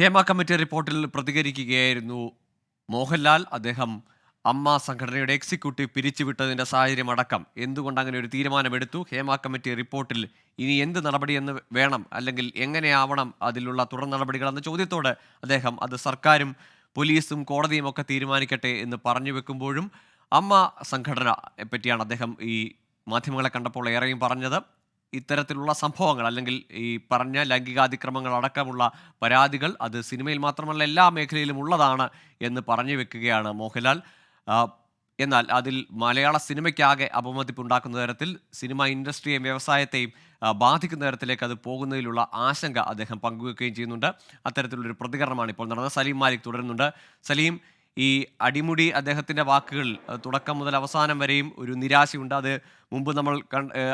Hema committee റിപ്പോർട്ടിൽ പ്രതികരിക്കുകയായിരുന്നു മോഹൻലാൽ. അദ്ദേഹം അമ്മ സംഘടനയുടെ എക്സിക്യൂട്ടീവ് പിരിച്ചുവിട്ടതിന്റെ സാഹചര്യം അടക്കം എന്തുകൊണ്ട് അങ്ങനെ ഒരു തീരുമാനമെടുത്തു, ഹേമ കമ്മിറ്റി റിപ്പോർട്ടിൽ ഇനി എന്ത് നടപടിയെന്ന് വേണം, അല്ലെങ്കിൽ എങ്ങനെയാവണം അതിലുള്ള തുടർ നടപടികൾ എന്ന ചോദ്യത്തോട് അദ്ദേഹം അത് സർക്കാരും പോലീസും കോടതിയും ഒക്കെ തീരുമാനിക്കട്ടെ എന്ന് പറഞ്ഞു വെക്കുമ്പോഴും അമ്മ സംഘടന പറ്റിയാണ് അദ്ദേഹം ഈ മാധ്യമങ്ങളെ കണ്ടപ്പോൾ ഏറെയും പറഞ്ഞത്. ഇത്തരത്തിലുള്ള സംഭവങ്ങൾ, അല്ലെങ്കിൽ ഈ പറഞ്ഞ ലൈംഗികാതിക്രമങ്ങൾ അടക്കമുള്ള പരാതികൾ അത് സിനിമയിൽ മാത്രമല്ല എല്ലാ മേഖലയിലും ഉള്ളതാണ് എന്ന് പറഞ്ഞു വെക്കുകയാണ് മോഹൻലാൽ. ആ, എന്നാൽ അതിൽ മലയാള സിനിമയ്ക്കാകെ അപമതിപ്പുണ്ടാക്കുന്ന തരത്തിൽ സിനിമ ഇൻഡസ്ട്രിയെയും വ്യവസായത്തെയും ബാധിക്കുന്ന തരത്തിലേക്ക് അത് പോകുന്നതിലുള്ള ആശങ്ക അദ്ദേഹം പങ്കുവെക്കുകയും ചെയ്യുന്നുണ്ട്. അത്തരത്തിലുള്ളൊരു പ്രതികരണമാണ് ഇപ്പോൾ നടന്നത്. സലീം മാലിക് തുടരുന്നുണ്ട്. സലീം, ഈ അടിമുടി അദ്ദേഹത്തിൻ്റെ വാക്കുകൾ തുടക്കം മുതൽ അവസാനം വരെയും ഒരു നിരാശയുണ്ട്. അത് മുമ്പ് നമ്മൾ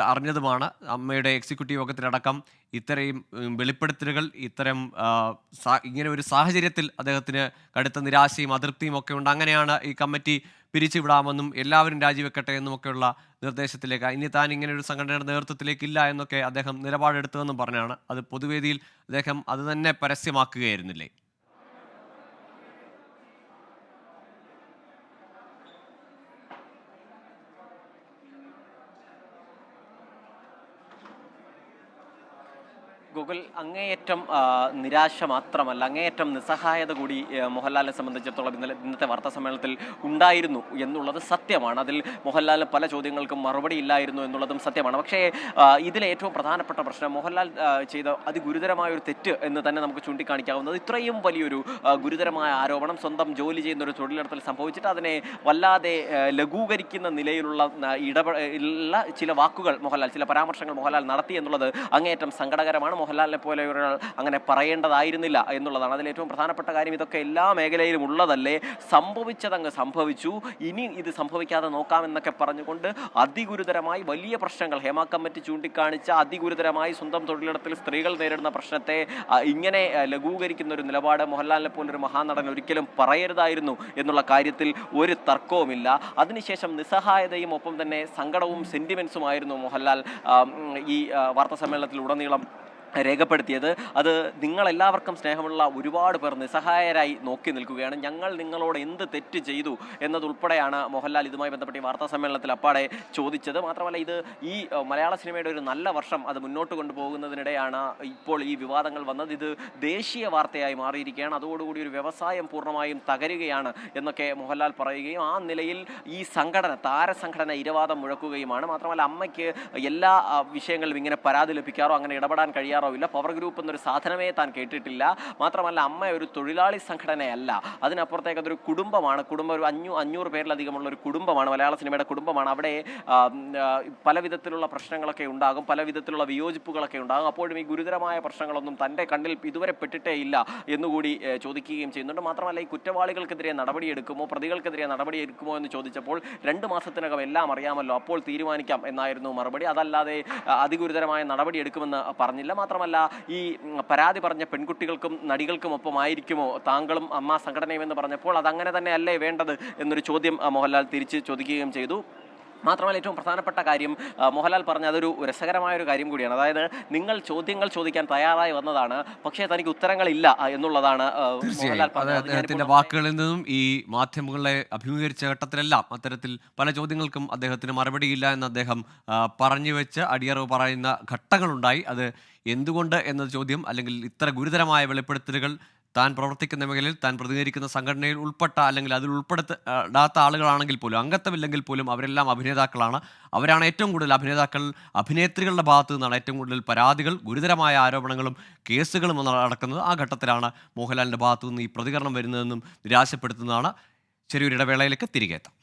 അറിഞ്ഞതുമാണ്. അമ്മയുടെ എക്സിക്യൂട്ടീവ് യോഗത്തിലടക്കം ഇത്തരം വെളിപ്പെടുത്തലുകൾ, ഇത്തരം ഇങ്ങനെ ഒരു സാഹചര്യത്തിൽ അദ്ദേഹത്തിന് കടുത്ത നിരാശയും അതൃപ്തിയും ഒക്കെ ഉണ്ട്. അങ്ങനെയാണ് ഈ കമ്മിറ്റി പിരിച്ചുവിടാമെന്നും എല്ലാവരും രാജിവെക്കട്ടെ എന്നുമൊക്കെയുള്ള നിർദ്ദേശത്തിലേക്ക്, ഇനി താൻ ഇങ്ങനെ ഒരു സംഘടനയുടെ നേതൃത്വത്തിലേക്കില്ല എന്നൊക്കെ അദ്ദേഹം നിലപാടെടുത്തതെന്നും പറഞ്ഞാണ്. അത് പൊതുവേദിയിൽ അദ്ദേഹം അത് തന്നെ പരസ്യമാക്കുകയായിരുന്നില്ലേ? ഗൂഗിൾ അങ്ങേയറ്റം നിരാശ മാത്രമല്ല, അങ്ങേയറ്റം നിസ്സഹായത കൂടി മോഹൻലാലിനെ സംബന്ധിച്ചിടത്തോളം ഇന്നത്തെ വാർത്താ സമ്മേളനത്തിൽ ഉണ്ടായിരുന്നു എന്നുള്ളത് സത്യമാണ്. അതിൽ മോഹൻലാലിന് പല ചോദ്യങ്ങൾക്കും മറുപടി ഇല്ലായിരുന്നു എന്നുള്ളതും സത്യമാണ്. പക്ഷേ ഇതിലെ ഏറ്റവും പ്രധാനപ്പെട്ട പ്രശ്നം മോഹൻലാൽ ചെയ്ത അതിഗുരുതരമായ ഒരു തെറ്റ് എന്ന് തന്നെ നമുക്ക് ചൂണ്ടിക്കാണിക്കാവുന്നത്, ഇത്രയും വലിയൊരു ഗുരുതരമായ ആരോപണം സ്വന്തം ജോലി ചെയ്യുന്ന ഒരു തൊഴിലിടത്തിൽ സംഭവിച്ചിട്ട് അതിനെ വല്ലാതെ ലഘൂകരിക്കുന്ന നിലയിലുള്ള ചില വാക്കുകൾ മോഹൻലാൽ, ചില പരാമർശങ്ങൾ മോഹൻലാൽ നടത്തി എന്നുള്ളത് അങ്ങേയറ്റം സങ്കടകരമാണ്. മോഹൻലാലിനെ പോലെ ഒരാൾ അങ്ങനെ പറയേണ്ടതായിരുന്നില്ല എന്നുള്ളതാണ് അതിലേറ്റവും പ്രധാനപ്പെട്ട കാര്യം. ഇതൊക്കെ എല്ലാ മേഖലയിലും ഉള്ളതല്ലേ, സംഭവിച്ചതങ്ങ് സംഭവിച്ചു, ഇനി ഇത് സംഭവിക്കാതെ നോക്കാമെന്നൊക്കെ പറഞ്ഞുകൊണ്ട് അതിഗുരുതരമായി വലിയ പ്രശ്നങ്ങൾ ഹേമ കമ്മിറ്റി ചൂണ്ടിക്കാണിച്ച അതിഗുരുതരമായി സ്വന്തം തൊഴിലിടത്തിൽ സ്ത്രീകൾ നേരിടുന്ന പ്രശ്നത്തെ ഇങ്ങനെ ലഘൂകരിക്കുന്ന ഒരു നിലപാട് മോഹൻലാലിനെ പോലൊരു മഹാനടൻ ഒരിക്കലും പറയരുതായിരുന്നു എന്നുള്ള കാര്യത്തിൽ ഒരു തർക്കവുമില്ല. അതിനുശേഷം നിസ്സഹായതയും ഒപ്പം തന്നെ സങ്കടവും സെന്റിമെന്റ്സുമായിരുന്നു മോഹൻലാൽ ഈ വാർത്താ സമ്മേളനത്തിൽ ഉടനീളം രേഖപ്പെടുത്തിയത്. അത് നിങ്ങളെല്ലാവർക്കും സ്നേഹമുള്ള ഒരുപാട് പേർ നിസ്സഹായരായി നോക്കി നിൽക്കുകയാണ്, ഞങ്ങൾ നിങ്ങളോട് എന്ത് തെറ്റ് ചെയ്തു എന്നതുൾപ്പെടെയാണ് മോഹൻലാൽ ഇതുമായി ബന്ധപ്പെട്ട് ഈ വാർത്താ സമ്മേളനത്തിൽ അപ്പാടെ ചോദിച്ചത്. മാത്രമല്ല, ഇത് ഈ മലയാള സിനിമയുടെ ഒരു നല്ല വർഷം അത് മുന്നോട്ട് കൊണ്ടുപോകുന്നതിനിടെയാണ് ഇപ്പോൾ ഈ വിവാദങ്ങൾ വന്നത്. ഇത് ദേശീയ വാർത്തയായി മാറിയിരിക്കുകയാണ്, അതോടുകൂടി ഒരു വ്യവസായം പൂർണ്ണമായും തകരുകയാണ് എന്നൊക്കെ മോഹൻലാൽ പറയുകയും ആ നിലയിൽ ഈ സംഘടന, താരസംഘടന ഇരവാദം മുഴക്കുകയുമാണ്. മാത്രമല്ല, അമ്മയ്ക്ക് എല്ലാ വിഷയങ്ങളിലും ഇങ്ങനെ പരാതി ലഭിക്കാറോ അങ്ങനെ ഇടപെടാൻ കഴിയാറോ ഇല്ല. പവർ ഗ്രൂപ്പ് എന്നൊരു സാധനമേ താൻ കേട്ടിട്ടില്ല. മാത്രമല്ല, അമ്മ ഒരു തൊഴിലാളി സംഘടനയല്ല, അതിനപ്പുറത്തേക്ക് അതൊരു കുടുംബമാണ്. കുടുംബം ഒരു 500 പേരിലധികമുള്ള ഒരു കുടുംബമാണ്, മലയാള സിനിമയുടെ കുടുംബമാണ്. അവിടെ പല വിധത്തിലുള്ള പ്രശ്നങ്ങളൊക്കെ ഉണ്ടാകും, പല വിധത്തിലുള്ള വിയോജിപ്പുകളൊക്കെ ഉണ്ടാകും. അപ്പോഴും ഈ ഗുരുതരമായ പ്രശ്നങ്ങളൊന്നും തൻ്റെ കണ്ണിൽ ഇതുവരെ പെട്ടിട്ടേ ഇല്ല എന്നുകൂടി ചോദിക്കുകയും ചെയ്യുന്നുണ്ട്. മാത്രമല്ല, ഈ കുറ്റവാളികൾക്കെതിരെ നടപടിയെടുക്കുമോ, പ്രതികൾക്കെതിരെ നടപടിയെടുക്കുമോ എന്ന് ചോദിച്ചപ്പോൾ 2 മാസത്തിനകം എല്ലാം അറിയാമല്ലോ, അപ്പോൾ തീരുമാനിക്കാം എന്നായിരുന്നു മറുപടി. അതല്ലാതെ അതിഗുരുതരമായ നടപടിയെടുക്കുമെന്ന് പറഞ്ഞില്ല. മാത്രമല്ല, ഈ പരാതി പറഞ്ഞ പെൺകുട്ടികൾക്കും നടികൾക്കും ഒപ്പമായിരിക്കുമോ താങ്കളും അമ്മ സംഘടനയും എന്ന് പറഞ്ഞപ്പോൾ അതങ്ങനെ തന്നെ അല്ലേ വേണ്ടത് എന്നൊരു ചോദ്യം മോഹൻലാൽ തിരിച്ച് ചോദിക്കുകയും ചെയ്തു. മാത്രമല്ല, ഏറ്റവും പ്രധാനപ്പെട്ട കാര്യം മോഹൻലാൽ പറഞ്ഞ അതൊരു രസകരമായൊരു കാര്യം കൂടിയാണ്. അതായത്, നിങ്ങൾ ചോദ്യങ്ങൾ ചോദിക്കാൻ തയ്യാറായി വന്നതാണ്, പക്ഷേ തനിക്ക് ഉത്തരങ്ങളില്ല എന്നുള്ളതാണ് മോഹൻലാൽ പറഞ്ഞത്. അദ്ദേഹത്തിന്റെ വാക്കുകളിൽ നിന്നും ഈ മാധ്യമങ്ങളെ അഭിമുഖീകരിച്ച ഘട്ടത്തിലെല്ലാം അത്തരത്തിൽ പല ചോദ്യങ്ങൾക്കും അദ്ദേഹത്തിന് മറുപടിയില്ല എന്ന് അദ്ദേഹം പറഞ്ഞു വെച്ച് അടിയറവ് പറയുന്ന ഘട്ടങ്ങളുണ്ടായി. അത് എന്തുകൊണ്ട് എന്ന ചോദ്യം, അല്ലെങ്കിൽ ഇത്ര ഗുരുതരമായ വെളിപ്പെടുത്തലുകൾ താൻ പ്രവർത്തിക്കുന്ന മേഖലയിൽ, താൻ പ്രതികരിക്കുന്ന സംഘടനയിൽ ഉൾപ്പെട്ട, അല്ലെങ്കിൽ അതിൽ ഉൾപ്പെടുത്താത്ത ആളുകളാണെങ്കിൽ പോലും, അംഗത്വമില്ലെങ്കിൽ പോലും അവരെല്ലാം അഭിനേതാക്കളാണ്. അവരാണ് ഏറ്റവും കൂടുതൽ അഭിനേത്രികളുടെ ഭാഗത്തു നിന്നാണ് ഏറ്റവും കൂടുതൽ പരാതികൾ, ഗുരുതരമായ ആരോപണങ്ങളും കേസുകളും നടക്കുന്നത്. ആ ഘട്ടത്തിലാണ് മോഹൻലാലിൻ്റെ ഭാഗത്തു നിന്ന് ഈ പ്രതികരണം വരുന്നതെന്നും നിരാശപ്പെടുത്തുന്നതാണ്. ചെറിയൊരു ഇടവേളയിലേക്ക് തിരികെ എത്താം.